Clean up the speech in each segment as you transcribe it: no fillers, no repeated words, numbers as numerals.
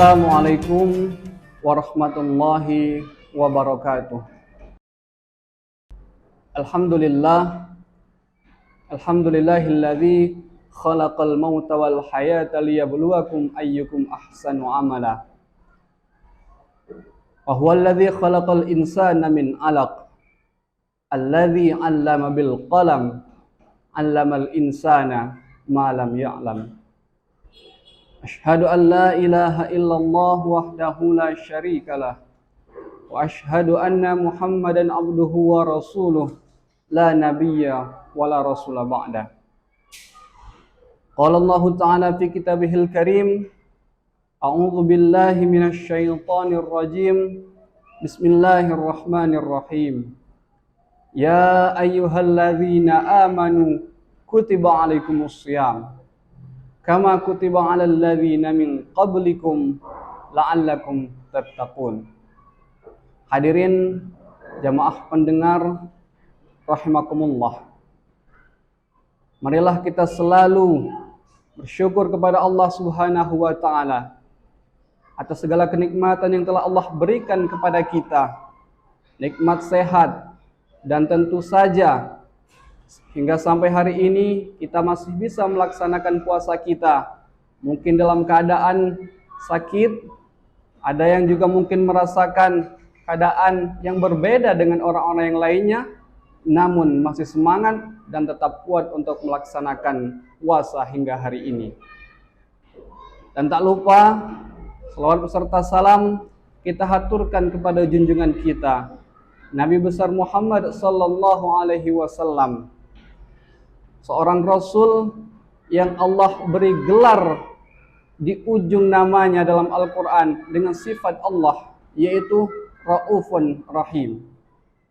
Assalamualaikum warahmatullahi wabarakatuh. Alhamdulillahilladzi khalaqal mauta wal hayata liyabluwakum ayyukum ahsanu amala. Wa huwallazi khalaqal insana min 'alaq. Alladzi 'allama bil qalam. 'Allamal insana ma lam ya'lam. Asyhadu an la ilaha illallah wahdahu la syarikalah. Wa asyhadu anna Muhammadan abduhu wa rasuluh la nabiyya wa la rasula ba'da. Qala Allah Ta'ala fi kitabihil karim, a'udzu billahi minasy syaithanir rajim. Bismillahirrahmanirrahim. Ya ayyuhalladzina amanu kutiba 'alaikumus shiyam kama kutiba 'alal ladzina min qablikum la'allakum tattaqun. Hadirin jamaah pendengar rahimakumullah. Marilah kita selalu bersyukur kepada Allah Subhanahu wa taala atas segala kenikmatan yang telah Allah berikan kepada kita. Nikmat sehat, dan tentu saja hingga sampai hari ini kita masih bisa melaksanakan puasa kita. Mungkin dalam keadaan sakit, ada yang juga mungkin merasakan keadaan yang berbeda dengan orang-orang yang lainnya, namun masih semangat dan tetap kuat untuk melaksanakan puasa hingga hari ini. Dan tak lupa, selawat beserta salam kita haturkan kepada junjungan kita, Nabi besar Muhammad sallallahu alaihi wasallam, seorang Rasul yang Allah beri gelar di ujung namanya dalam Al-Quran dengan sifat Allah, yaitu Raufun Rahim.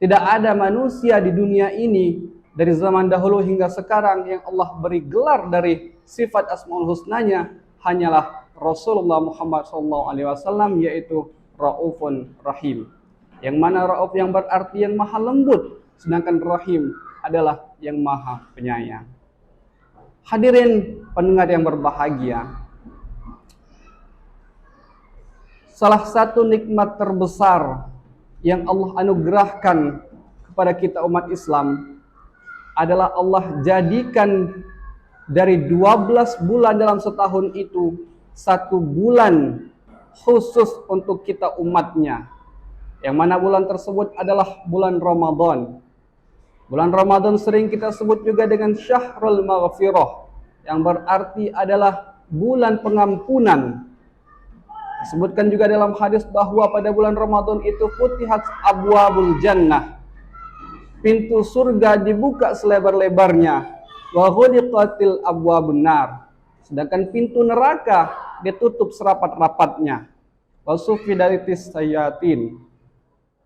Tidak ada manusia di dunia ini dari zaman dahulu hingga sekarang yang Allah beri gelar dari sifat Asmaul Husnanya, hanyalah Rasulullah Muhammad SAW, yaitu Raufun Rahim. Yang mana Rauf yang berarti yang maha lembut, sedangkan Rahim adalah yang maha penyayang. Hadirin pendengar yang berbahagia, salah satu nikmat terbesar yang Allah anugerahkan kepada kita umat Islam adalah Allah jadikan dari 12 bulan dalam setahun itu, 1 bulan khusus untuk kita umatnya. Yang mana bulan tersebut adalah bulan Ramadan. Bulan Ramadan sering kita sebut juga dengan Syahrul Maghfirah, yang berarti adalah bulan pengampunan. Disebutkan juga dalam hadis bahwa pada bulan Ramadan itu futihat abwabul jannah, pintu surga dibuka selebar-lebarnya, wa ghuliqatil abwabun nar, sedangkan pintu neraka ditutup serapat-rapatnya, wa sufidaritis sayatin,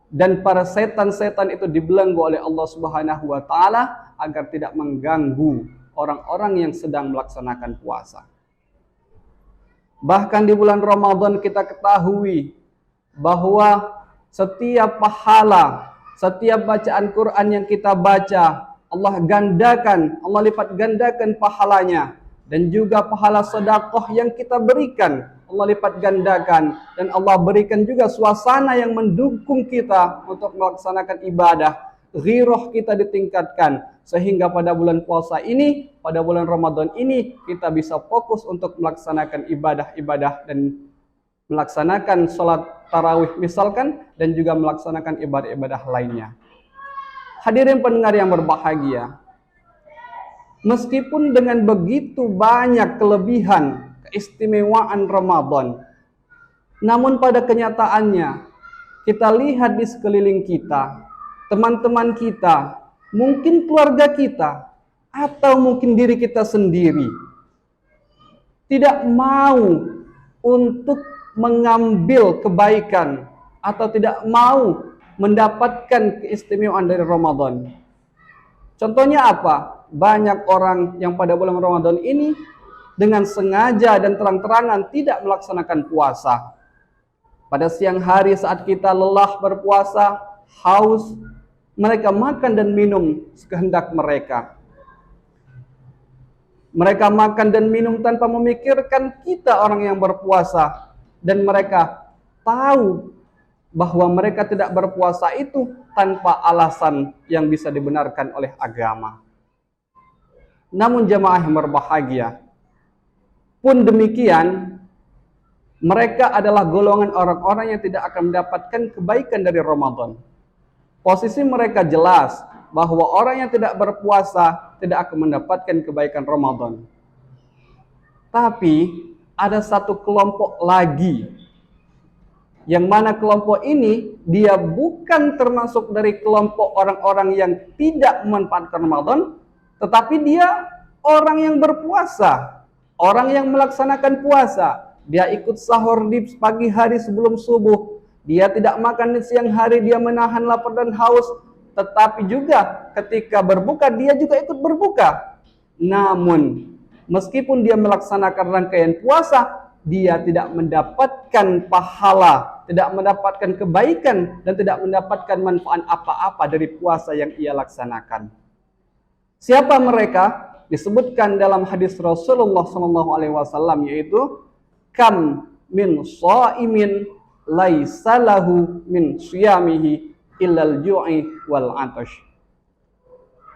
dan para setan-setan itu dibelenggu oleh Allah Subhanahu wa taala agar tidak mengganggu orang-orang yang sedang melaksanakan puasa. Bahkan di bulan Ramadan kita ketahui bahwa setiap pahala, setiap bacaan Quran yang kita baca, Allah gandakan, Allah lipat gandakan pahalanya. Dan juga pahala sedekah yang kita berikan, Allah lipat gandakan. Dan Allah berikan juga suasana yang mendukung kita untuk melaksanakan ibadah. Ghirah kita ditingkatkan, sehingga pada bulan puasa ini, pada bulan Ramadan ini, kita bisa fokus untuk melaksanakan ibadah-ibadah dan melaksanakan sholat tarawih misalkan, dan juga melaksanakan ibadah-ibadah lainnya. Hadirin pendengar yang berbahagia, meskipun dengan begitu banyak kelebihan, keistimewaan Ramadan, namun pada kenyataannya kita lihat di sekeliling kita, teman-teman kita, mungkin keluarga kita, atau mungkin diri kita sendiri, tidak mau untuk mengambil kebaikan atau tidak mau mendapatkan keistimewaan dari Ramadan. Contohnya apa? Banyak orang yang pada bulan Ramadan ini dengan sengaja dan terang-terangan tidak melaksanakan puasa. Pada siang hari saat kita lelah berpuasa, haus, mereka makan dan minum sekehendak mereka. Mereka makan dan minum tanpa memikirkan kita orang yang berpuasa. dan mereka tahu bahwa mereka tidak berpuasa itu tanpa alasan yang bisa dibenarkan oleh agama. Namun jamaah yang berbahagia, pun demikian, mereka adalah golongan orang-orang yang tidak akan mendapatkan kebaikan dari Ramadan. Posisi mereka jelas bahwa orang yang tidak berpuasa tidak akan mendapatkan kebaikan Ramadan. Tapi ada satu kelompok lagi, yang mana kelompok ini dia bukan termasuk dari kelompok orang-orang yang tidak memanfaatkan Ramadan, tetapi dia orang yang berpuasa, orang yang melaksanakan puasa. Dia ikut sahur di pagi hari sebelum subuh, dia tidak makan di siang hari, dia menahan lapar dan haus, tetapi juga ketika berbuka dia juga ikut berbuka. Namun meskipun dia melaksanakan rangkaian puasa, dia tidak mendapatkan pahala, tidak mendapatkan kebaikan, dan tidak mendapatkan manfaat apa-apa dari puasa yang ia laksanakan. Siapa mereka? Disebutkan dalam hadis Rasulullah SAW, yaitu kam min shaimin laisa lahu min siyamihi illal ju'i wal atash.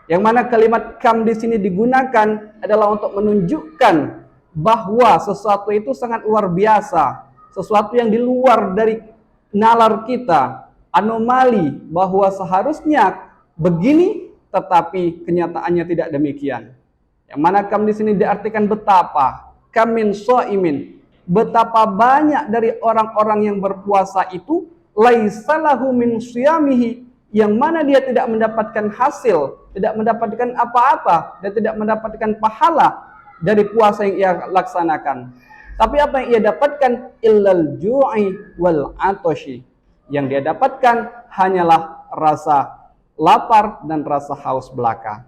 Yang mana kalimat kam di sini digunakan adalah untuk menunjukkan bahwa sesuatu itu sangat luar biasa, sesuatu yang di luar dari nalar kita, anomali, bahwa seharusnya begini tetapi kenyataannya tidak demikian. Yang mana kam di sini diartikan betapa, kam min shaimin, betapa banyak dari orang-orang yang berpuasa itu laisa lahu min siyamihi, yang mana dia tidak mendapatkan hasil, tidak mendapatkan apa-apa, dan tidak mendapatkan pahala dari puasa yang ia laksanakan. Tapi apa yang ia dapatkan? Illal ju'i wal atashi. Yang dia dapatkan hanyalah rasa lapar dan rasa haus belaka.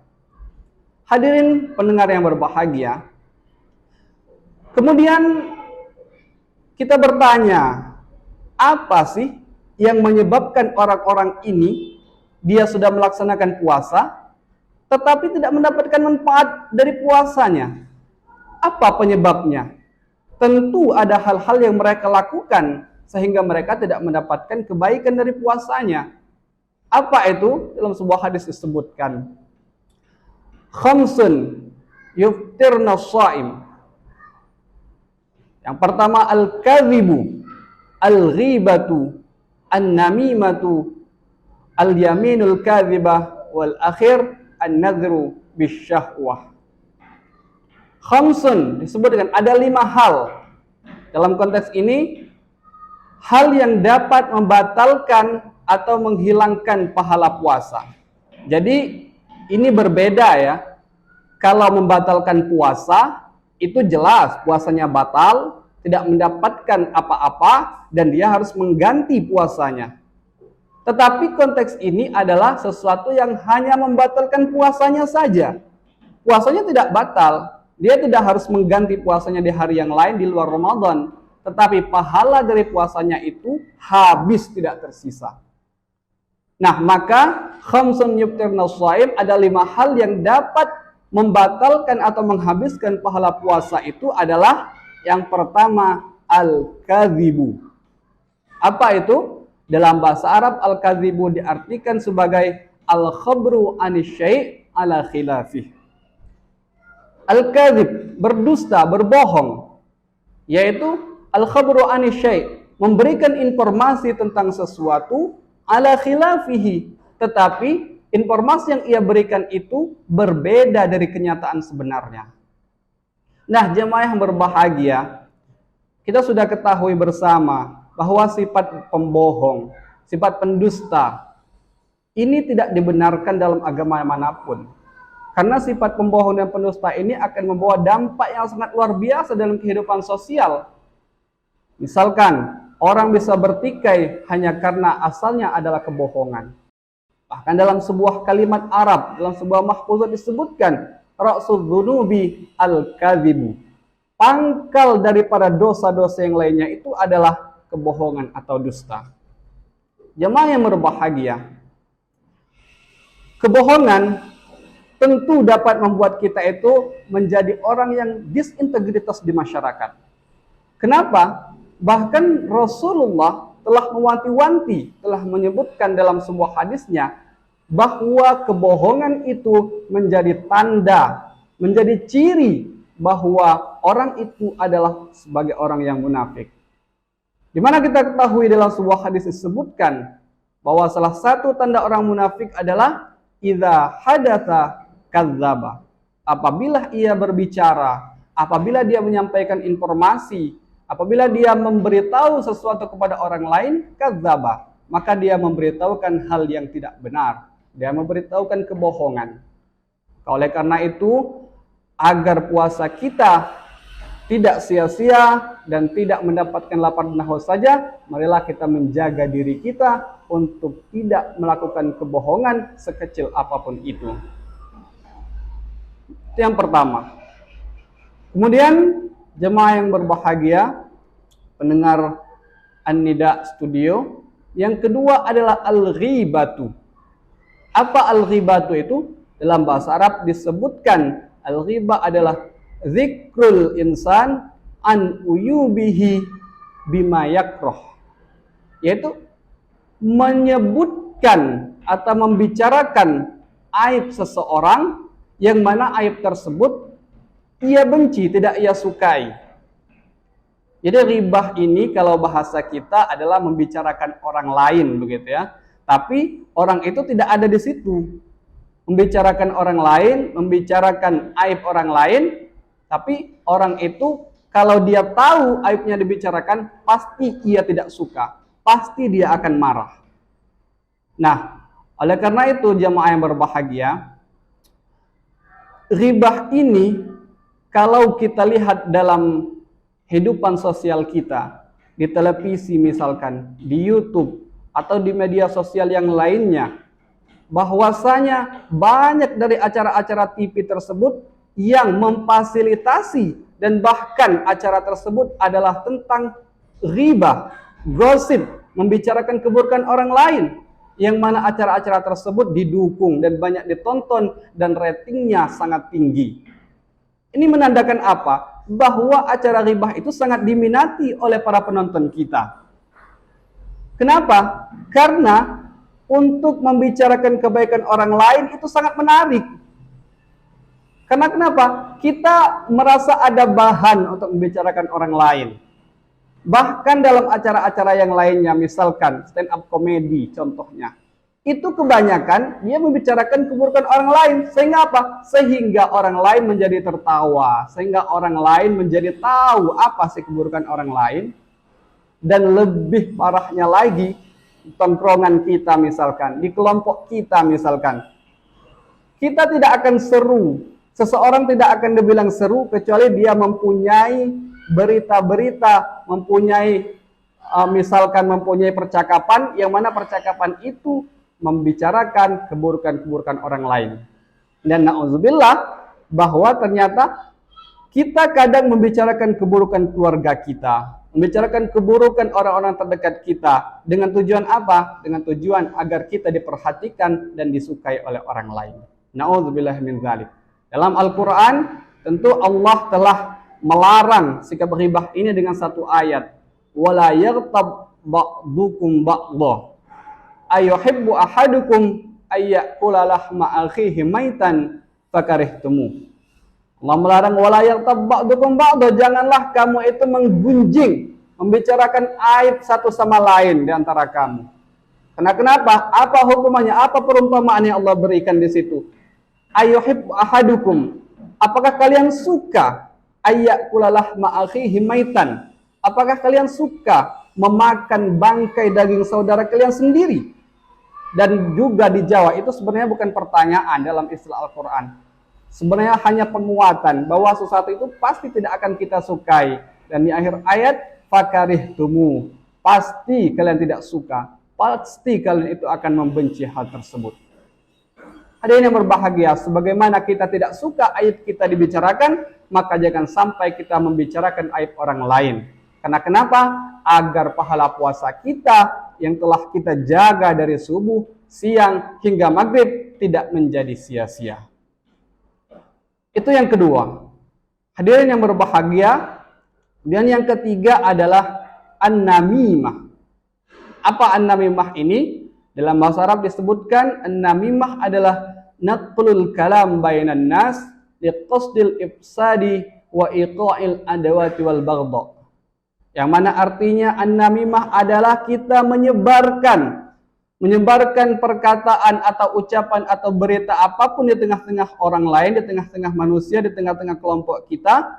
Hadirin pendengar yang berbahagia, kemudian kita bertanya, apa sih yang menyebabkan orang-orang ini dia sudah melaksanakan puasa tetapi tidak mendapatkan manfaat dari puasanya? Apa penyebabnya? Tentu ada hal-hal yang mereka lakukan sehingga mereka tidak mendapatkan kebaikan dari puasanya. Apa itu? Dalam sebuah hadis disebutkan, khamsun yuftirna shaim. Yang pertama al-kadhibu, al-ghibatu, an-namimatu, al-yaminul kadhibah, wal akhir an-nadhru bisyahwah. Khamsun disebutkan ada 5 hal. Dalam konteks ini, hal yang dapat membatalkan atau menghilangkan pahala puasa. Jadi ini berbeda ya. Kalau membatalkan puasa, itu jelas puasanya batal, tidak mendapatkan apa-apa, dan dia harus mengganti puasanya. Tetapi konteks ini adalah sesuatu yang hanya membatalkan puasanya saja. Puasanya tidak batal, dia tidak harus mengganti puasanya di hari yang lain di luar Ramadan, tetapi pahala dari puasanya itu habis, tidak tersisa. Nah, maka khamsun yuftirna shaim, ada 5 hal yang dapat membatalkan atau menghabiskan pahala puasa itu adalah yang pertama al-kadhibu. Apa itu? Dalam bahasa Arab al-kadhibu diartikan sebagai al-khabru anisyai' ala khilafih. Al-kadhib, berdusta, berbohong, yaitu al-khabru anisyai', memberikan informasi tentang sesuatu ala khilafihi, tetapi informasi yang ia berikan itu berbeda dari kenyataan sebenarnya. Nah, jemaah yang berbahagia, kita sudah ketahui bersama bahwa sifat pembohong, sifat pendusta, ini tidak dibenarkan dalam agama manapun. Karena sifat pembohong dan pendusta ini akan membawa dampak yang sangat luar biasa dalam kehidupan sosial. Misalkan, orang bisa bertikai hanya karena asalnya adalah kebohongan. Bahkan dalam sebuah kalimat Arab, dalam sebuah mahfuzat disebutkan, ra'sul dzunubi al-kadhibu. Pangkal daripada dosa-dosa yang lainnya itu adalah kebohongan atau dusta. Jemaah yang berbahagia, kebohongan tentu dapat membuat kita itu menjadi orang yang disintegritas di masyarakat. Kenapa? Bahkan Rasulullah telah mewanti-wanti, telah menyebutkan dalam sebuah hadisnya bahwa kebohongan itu menjadi tanda, menjadi ciri bahwa orang itu adalah sebagai orang yang munafik. Di mana kita ketahui dalam sebuah hadis disebutkan bahwa salah satu tanda orang munafik adalah idza hadatsa kadzdzaba. Apabila ia berbicara, apabila dia menyampaikan informasi, apabila dia memberitahu sesuatu kepada orang lain, kadzdzaba, maka dia memberitahukan hal yang tidak benar. Dia memberitahukan kebohongan. Oleh karena itu, agar puasa kita tidak sia-sia dan tidak mendapatkan lapar dan haus saja, marilah kita menjaga diri kita untuk tidak melakukan kebohongan sekecil apapun itu. Itu yang pertama. Kemudian jemaah yang berbahagia, pendengar An-Nida Studio, yang kedua adalah al-ghibatu. Apa al-ghibatu itu? Dalam bahasa Arab disebutkan al-ghibah adalah zikrul insan an uyubihi bima yakrah, yaitu menyebutkan atau membicarakan aib seseorang yang mana aib tersebut ia benci, tidak ia sukai. Jadi ghibah ini kalau bahasa kita adalah membicarakan orang lain, begitu ya. Tapi orang itu tidak ada di situ. Membicarakan orang lain, membicarakan aib orang lain, tapi orang itu kalau dia tahu aibnya dibicarakan, pasti ia tidak suka, pasti dia akan marah. Nah, oleh karena itu jemaah yang berbahagia, ghibah ini kalau kita lihat dalam kehidupan sosial kita, di televisi misalkan, di YouTube, atau di media sosial yang lainnya, bahwasanya banyak dari acara-acara TV tersebut yang memfasilitasi dan bahkan acara tersebut adalah tentang ghibah, gosip, membicarakan keburukan orang lain, yang mana acara-acara tersebut didukung dan banyak ditonton dan ratingnya sangat tinggi. Ini menandakan apa? Bahwa acara ghibah itu sangat diminati oleh para penonton kita. Kenapa? Karena untuk membicarakan kebaikan orang lain itu sangat menarik. Karena kenapa? Kita merasa ada bahan untuk membicarakan orang lain. Bahkan dalam acara-acara yang lainnya, misalkan stand up comedy contohnya, itu kebanyakan dia membicarakan keburukan orang lain. Sehingga apa? Sehingga orang lain menjadi tertawa. Sehingga orang lain menjadi tahu apa sih keburukan orang lain. Dan lebih parahnya lagi, tongkrongan kita misalkan, di kelompok kita misalkan, kita tidak akan seru. Seseorang tidak akan dibilang seru kecuali dia mempunyai berita-berita, mempunyai misalkan mempunyai percakapan yang mana percakapan itu membicarakan keburukan-keburukan orang lain. Dan na'udzubillah, bahwa ternyata kita kadang membicarakan keburukan keluarga kita, membicarakan keburukan orang-orang terdekat kita, dengan tujuan apa? Dengan tujuan agar kita diperhatikan dan disukai oleh orang lain. Na'udzubillah min dzalik. Dalam Al-Quran, tentu Allah telah melarang sikap ghibah ini dengan satu ayat. وَلَا يَغْتَبْ بَعْضُكُمْ بَعْضًا أَيُحِبُّ أَحَدُكُمْ أَيَّأْكُلَ لَحْمَ أَخِيهِ مَيْتًا فَكَرِهْتُمُوهُ. Allah melarang وَلَا يَغْتَبْ بَعْضُكُمْ بَعْضًا, janganlah kamu itu menggunjing, membicarakan aib satu sama lain di antara kamu. Karena kenapa? Apa hukumannya? Apa perumpamaan yang Allah berikan di situ? Ayuhibbu ahadukum, apakah kalian suka ayyakula lahma akhihi maitan? Apakah kalian suka memakan bangkai daging saudara kalian sendiri? Dan juga di Jawa itu sebenarnya bukan pertanyaan dalam istilah Al-Quran. Sebenarnya hanya penguatan bahwa sesuatu itu pasti tidak akan kita sukai. Dan di akhir ayat, fakarihtumu, pasti kalian tidak suka, pasti kalian itu akan membenci hal tersebut. Hadirin yang berbahagia, sebagaimana kita tidak suka aib kita dibicarakan, maka jangan sampai kita membicarakan aib orang lain. Karena kenapa? Agar pahala puasa kita yang telah kita jaga dari subuh, siang, hingga maghrib tidak menjadi sia-sia. Itu yang kedua. Hadirin yang berbahagia. Dan yang ketiga adalah an-namimah. Apa an-namimah ini? Dalam bahasa Arab disebutkan an-namimah adalah naqlul kalam bainan nas liqasdil ifsadi wa iqa'il adawati wal baghdha. Yang mana artinya an-namimah adalah kita menyebarkan perkataan atau ucapan atau berita apapun di tengah-tengah orang lain, di tengah-tengah manusia, di tengah-tengah kelompok kita.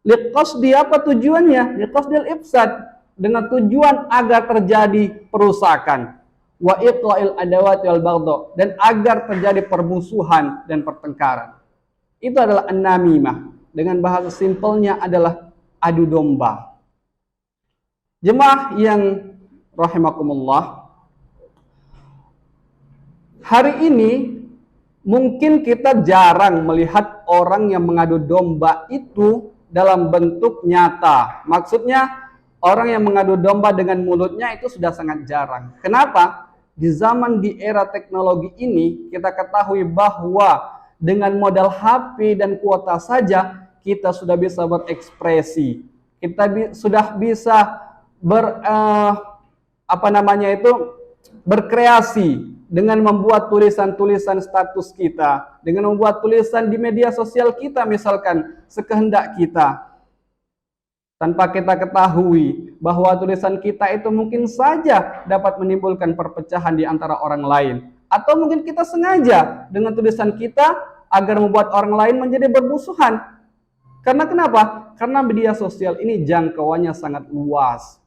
Liqasdi apa tujuannya? Liqasdil ifsad, dengan tujuan agar terjadi perusakan. Wa iqa'il adawati wal baghdha, dan agar terjadi permusuhan dan pertengkaran. Itu adalah an-namimah. Dengan bahasa simpelnya adalah adu domba. Jemaah yang rahimakumullah, hari ini mungkin kita jarang melihat orang yang mengadu domba itu dalam bentuk nyata. Maksudnya orang yang mengadu domba dengan mulutnya itu sudah sangat jarang. Kenapa? Di era teknologi ini kita ketahui bahwa dengan modal HP dan kuota saja kita sudah bisa berekspresi. Kita sudah bisa berkreasi dengan membuat tulisan-tulisan status kita, dengan membuat tulisan di media sosial kita misalkan sekehendak kita. Tanpa kita ketahui bahwa tulisan kita itu mungkin saja dapat menimbulkan perpecahan di antara orang lain. Atau mungkin kita sengaja dengan tulisan kita agar membuat orang lain menjadi bermusuhan. Karena kenapa? Karena media sosial ini jangkauannya sangat luas.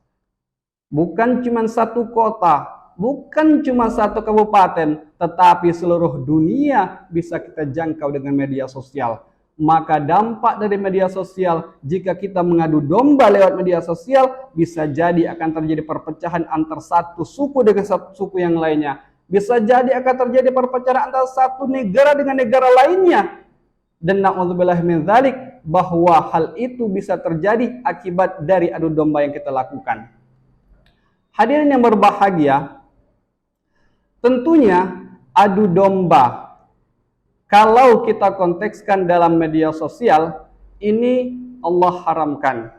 Bukan cuma satu kota, bukan cuma satu kabupaten, tetapi seluruh dunia bisa kita jangkau dengan media sosial. Maka dampak dari media sosial, jika kita mengadu domba lewat media sosial, bisa jadi akan terjadi perpecahan antar satu suku dengan satu suku yang lainnya. Bisa jadi akan terjadi perpecahan antara satu negara dengan negara lainnya. Dan na'udzubillah min dzalik, bahwa hal itu bisa terjadi akibat dari adu domba yang kita lakukan. Hadirin yang berbahagia, tentunya adu domba, kalau kita kontekskan dalam media sosial, ini Allah haramkan.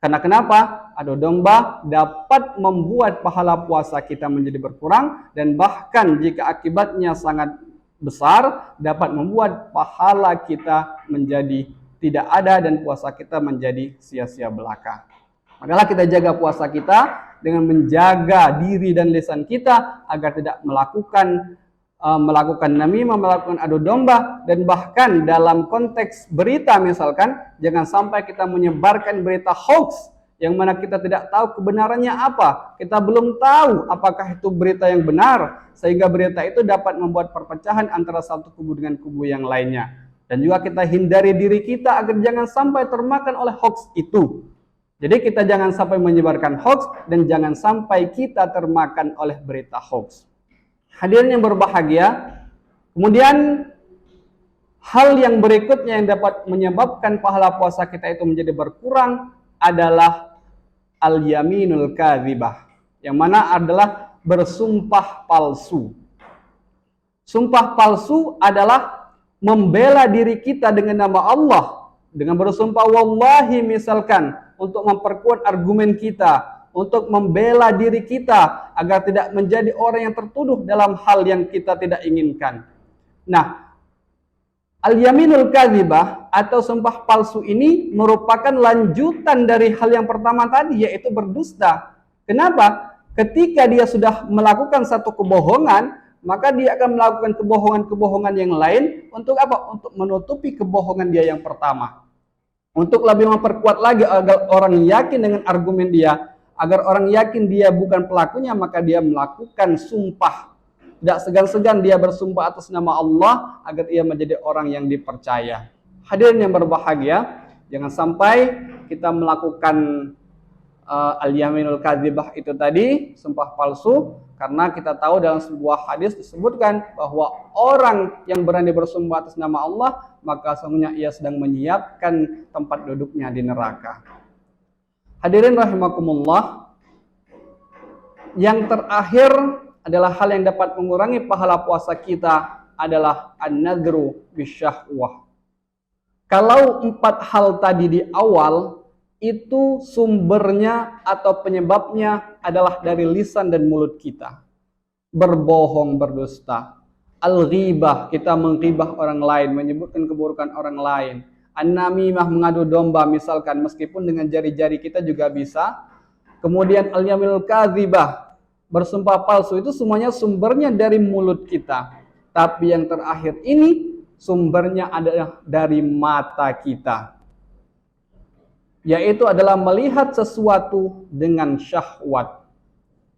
Karena kenapa? Adu domba dapat membuat pahala puasa kita menjadi berkurang, dan bahkan jika akibatnya sangat besar, dapat membuat pahala kita menjadi tidak ada dan puasa kita menjadi sia-sia belaka. Maka kita jaga puasa kita dengan menjaga diri dan lisan kita agar tidak melakukan namimah, melakukan adu domba, dan bahkan dalam konteks berita misalkan, jangan sampai kita menyebarkan berita hoax yang mana kita tidak tahu kebenarannya apa. Kita belum tahu apakah itu berita yang benar, sehingga berita itu dapat membuat perpecahan antara satu kubu dengan kubu yang lainnya. Dan juga kita hindari diri kita agar jangan sampai termakan oleh hoax itu. Jadi kita jangan sampai menyebarkan hoax dan jangan sampai kita termakan oleh berita hoax. Hadirin yang berbahagia, kemudian hal yang berikutnya yang dapat menyebabkan pahala puasa kita itu menjadi berkurang adalah al-yaminul kadzibah, yang mana adalah bersumpah palsu. Sumpah palsu adalah membela diri kita dengan nama Allah, dengan bersumpah wallahi misalkan, untuk memperkuat argumen kita, untuk membela diri kita agar tidak menjadi orang yang tertuduh dalam hal yang kita tidak inginkan. Nah, al-yaminul kadzibah atau sumpah palsu ini merupakan lanjutan dari hal yang pertama tadi, yaitu berdusta. Kenapa? Ketika dia sudah melakukan satu kebohongan, maka dia akan melakukan kebohongan-kebohongan yang lain untuk apa? Untuk menutupi kebohongan dia yang pertama. Untuk lebih memperkuat lagi agar orang yakin dengan argumen dia, agar orang yakin dia bukan pelakunya, maka dia melakukan sumpah. Tidak segan-segan dia bersumpah atas nama Allah agar ia menjadi orang yang dipercaya. Hadirin yang berbahagia, jangan sampai kita melakukan al-yaminul kadzibah itu tadi, sumpah palsu, karena kita tahu dalam sebuah hadis disebutkan bahwa orang yang berani bersumpah atas nama Allah, maka sesungguhnya ia sedang menyiapkan tempat duduknya di neraka. Hadirin rahimakumullah, yang terakhir adalah hal yang dapat mengurangi pahala puasa kita adalah an-nadru bisyahwah. Kalau 4 hal tadi di awal itu sumbernya atau penyebabnya adalah dari lisan dan mulut kita. Berbohong, berdusta. Al-ghibah, kita menghibah orang lain, menyebutkan keburukan orang lain. An-namimah, mengadu domba misalkan, meskipun dengan jari-jari kita juga bisa. Kemudian al-yaminul kadzibah, bersumpah palsu, itu semuanya sumbernya dari mulut kita. Tapi yang terakhir ini sumbernya adalah dari mata kita, yaitu adalah melihat sesuatu dengan syahwat.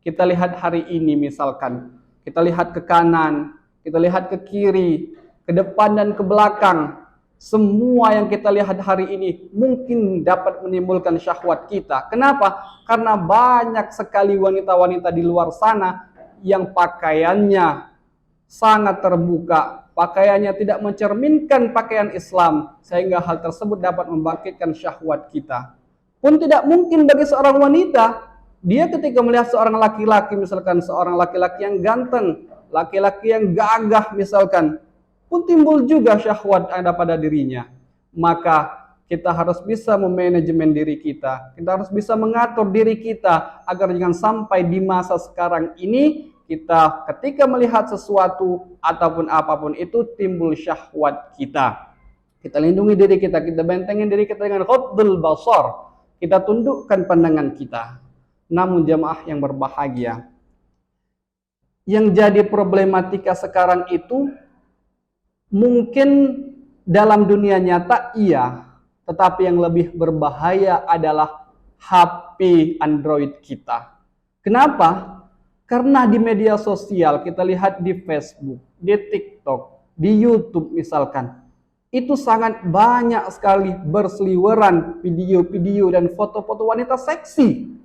Kita lihat hari ini misalkan, kita lihat ke kanan, kita lihat ke kiri, ke depan dan ke belakang. Semua yang kita lihat hari ini mungkin dapat menimbulkan syahwat kita. Kenapa? Karena banyak sekali wanita-wanita di luar sana yang pakaiannya sangat terbuka, pakaiannya tidak mencerminkan pakaian Islam, sehingga hal tersebut dapat membangkitkan syahwat kita. Pun tidak mungkin bagi seorang wanita, dia ketika melihat seorang laki-laki, misalkan seorang laki-laki yang ganteng, laki-laki yang gagah misalkan, pun timbul juga syahwat ada pada dirinya. Maka kita harus bisa memanajemen diri kita harus bisa mengatur diri kita, agar jangan sampai di masa sekarang ini, kita ketika melihat sesuatu ataupun apapun itu timbul syahwat kita. Kita lindungi diri kita bentengin diri kita dengan ghaddul basar. Kita tundukkan pandangan kita. Namun jamaah yang berbahagia, yang jadi problematika sekarang itu mungkin dalam dunia nyata iya, tetapi yang lebih berbahaya adalah HP Android kita. Kenapa? Karena di media sosial, kita lihat di Facebook, di TikTok, di YouTube misalkan, itu sangat banyak sekali berseliweran video-video dan foto-foto wanita seksi.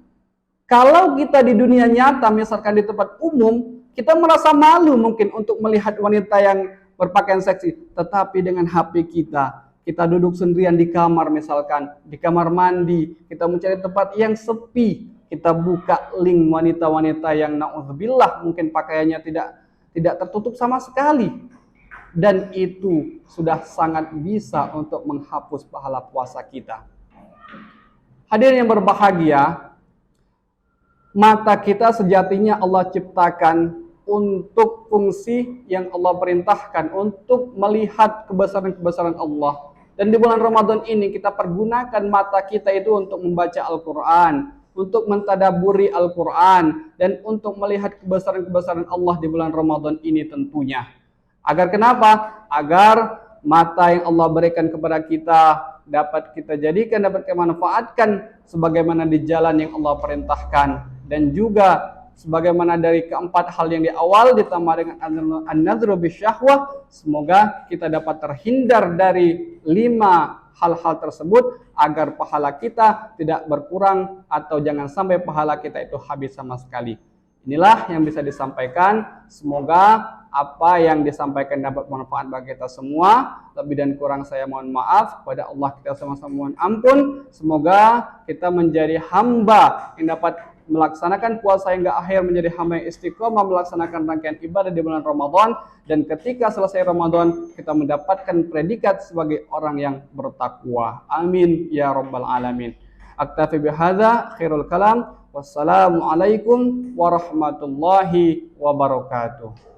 Kalau kita di dunia nyata, misalkan di tempat umum, kita merasa malu mungkin untuk melihat wanita yang berpakaian seksi. Tetapi dengan HP kita duduk sendirian di kamar misalkan, di kamar mandi, kita mencari tempat yang sepi, kita buka link wanita-wanita yang na'udzubillah mungkin pakaiannya tidak tertutup sama sekali. Dan itu sudah sangat bisa untuk menghapus pahala puasa kita. Hadirin yang berbahagia, mata kita sejatinya Allah ciptakan untuk fungsi yang Allah perintahkan, untuk melihat kebesaran-kebesaran Allah. Dan di bulan Ramadan ini kita pergunakan mata kita itu untuk membaca Al-Quran, untuk mentadaburi Al-Quran, dan untuk melihat kebesaran-kebesaran Allah di bulan Ramadan ini tentunya. Agar kenapa? Agar mata yang Allah berikan kepada kita dapat kita jadikan, dapat kita manfaatkan sebagaimana di jalan yang Allah perintahkan. Dan juga sebagaimana dari keempat hal yang di awal ditambah dengan an-nadhru bisyahwah, semoga kita dapat terhindar dari 5 hal-hal tersebut agar pahala kita tidak berkurang atau jangan sampai pahala kita itu habis sama sekali. Inilah yang bisa disampaikan. Semoga apa yang disampaikan dapat bermanfaat bagi kita semua. Lebih dan kurang saya mohon maaf. Kepada Allah kita sama-sama mohon ampun. Semoga kita menjadi hamba yang dapat melaksanakan puasa hingga akhir, menjadi hamba yang istiqomah melaksanakan rangkaian ibadah di bulan Ramadan, dan ketika selesai Ramadan kita mendapatkan predikat sebagai orang yang bertakwa. Amin ya rabbal alamin. Aktafi bihadza, khairul kalam. Wassalamualaikum warahmatullahi wabarakatuh.